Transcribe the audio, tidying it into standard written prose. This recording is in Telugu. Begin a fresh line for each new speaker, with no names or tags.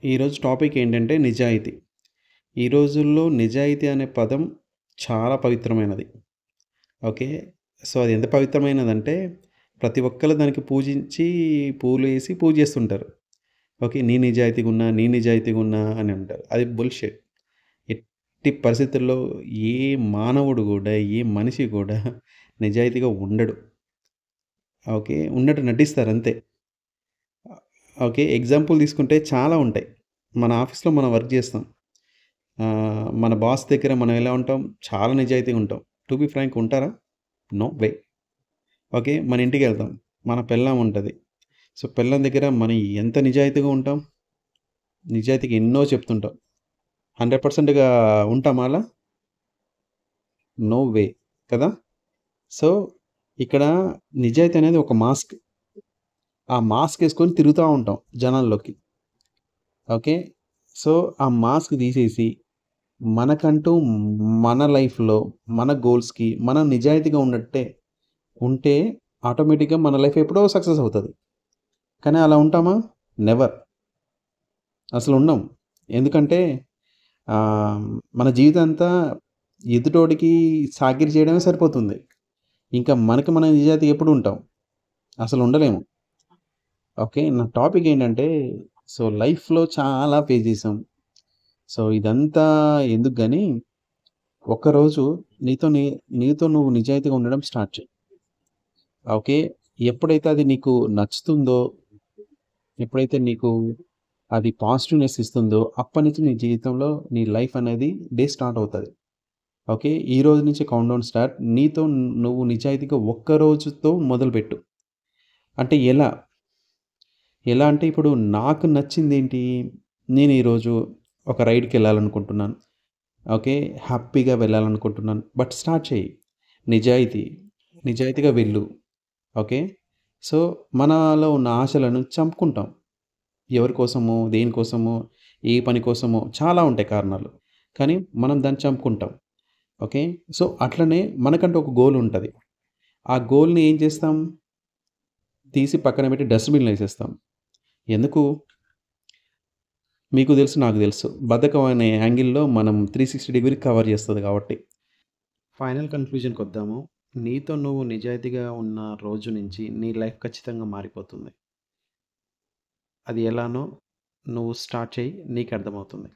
ఈరోజు టాపిక్ ఏంటంటే నిజాయితీ. ఈ రోజుల్లో నిజాయితీ అనే పదం చాలా పవిత్రమైనది. ఓకే. సో, అది ఎంత పవిత్రమైనదంటే ప్రతి ఒక్కళ్ళు దానికి పూజించి పూలేసి పూజ చేస్తుంటారు. ఓకే. నేను నిజాయితీగున్నా అని అంటారు. అది బుల్‌షిట్. ఎట్టి పరిస్థితుల్లో ఏ మానవుడు గూడా, ఏ మనిషి గూడా నిజాయితీగా ఉండడు. ఓకే. ఉన్నట్టు నటిస్తారంతే. ఓకే. ఎగ్జాంపుల్ తీసుకుంటే చాలా ఉంటాయి. మన ఆఫీస్‌లో మనం వర్క్ చేస్తాం. మన బాస్ దగ్గర మనం ఎలా ఉంటాం? చాలా నిజాయితీగా ఉంటాం. టు బీ ఫ్రాంక్ ఉంటారా? No way. ఓకే. మన ఇంటికెళ్తాం. మన పెళ్ళాం ఉంటది. సో, పెళ్ళాం దగ్గర మనం ఎంత నిజాయితీగా ఉంటాం? నిజాయితీగా ఎన్నో చెప్తుంటాం. 100%గా ఉంటామా అలా? No way. కదా! సో, ఇక్కడ నిజాయితీ అనేది ఒక మాస్క్. ఆ మాస్క్ ఏసుకొని తిరుగుతా ఉంటాం జనాల్లోకి. ఓకే. సో, ఆ మాస్క్ తీసేసి మనకంటూ మన లైఫ్‌లో, మన గోల్స్‌కి మనం నిజాయితీగా ఉన్నట్టే ఉంటే ఆటోమేటిక్‌గా మన లైఫ్ ఎప్పుడో సక్సెస్ అవుతది. కానీ అలా ఉంటామా? నెవర్. అసలుండం. ఎందుకంటే ఆహ్, మన జీవితం అంతా ఎదుటోడికి చాకిరీ చేయడమే సరిపోతుంది. ఇంకా మనకి మనం నిజాయితీగా ఎప్పుడు ఉంటాం? అసలు ఉండలేము. ఓకే. నా టాపిక్ ఏంటంటే సో, లైఫ్‌లో చాలా ఫేస్ చేసాం. సో, ఇదంతా ఎందుకు గాని ఒక్కరోజు నీతో నీ నీతో నువ్వు నిజాయితీగా ఉండడం స్టార్ట్ చెయి. ఓకే. ఎప్పుడైతే అది నీకు నచ్చుతుందో, ఎప్పుడైతే నీకు అది పాజిటివ్‌నెస్ ఇస్తుందో, అప్పటినుంచి నీ జీవితంలో నీ లైఫ్ అనేది డే స్టార్ట్ అవుతది. ఓకే. ఈ రోజు నుంచి కౌంట్‌డౌన్ స్టార్ట్. నీతో నువ్వు నిజాయితీగా ఒక్క రోజుతో మొదలుపెట్టు. అంటే ఎలా? ఎలా అంటే ఇప్పుడు నాకు నచ్చిందేంటి? నేను ఈరోజు ఒక రైడ్‌కెళ్ళాలనుకుంటున్నాను. ఓకే. హ్యాపీగా వెళ్ళాలనుకుంటున్నాను. బట్ స్టార్ట్ చెయ్యి. నిజాయితీ. నిజాయితీగా వెళ్ళు. ఓకే. సో, మనలో ఉన్న ఆశలను చంపుకుంటాం. ఎవరి కోసమో, దేనికోసమో, ఏ పని కోసమో చాలా ఉంటాయి కారణాలు. కానీ మనం దాన్ని చంపుకుంటాం. ఓకే. సో, అట్లనే మనకంటూ ఒక గోల్ ఉంటది. ఆ గోల్‌ని ఏం చేస్తాం? తీసి పక్కన పెట్టి డస్ట్‌బిన్‌లో ఏసేస్తాం. ఎందుకు? మీకు తెలుసు, నాకు తెలుసు. బద్ధకం అనే యాంగిల్‌లో మనం 360 డిగ్రీ కవర్ చేస్తది కాబట్టి. ఫైనల్ కన్క్లూజన్‌కొద్దాము. నీతో నువ్వు నిజాయితీగా ఉన్న రోజు నుంచి నీ లైఫ్ ఖచ్చితంగా మారిపోతుంది. అది ఎలానో నువ్వు స్టార్ట్ చెయ్యి. నీకు అర్థమవుతుంది.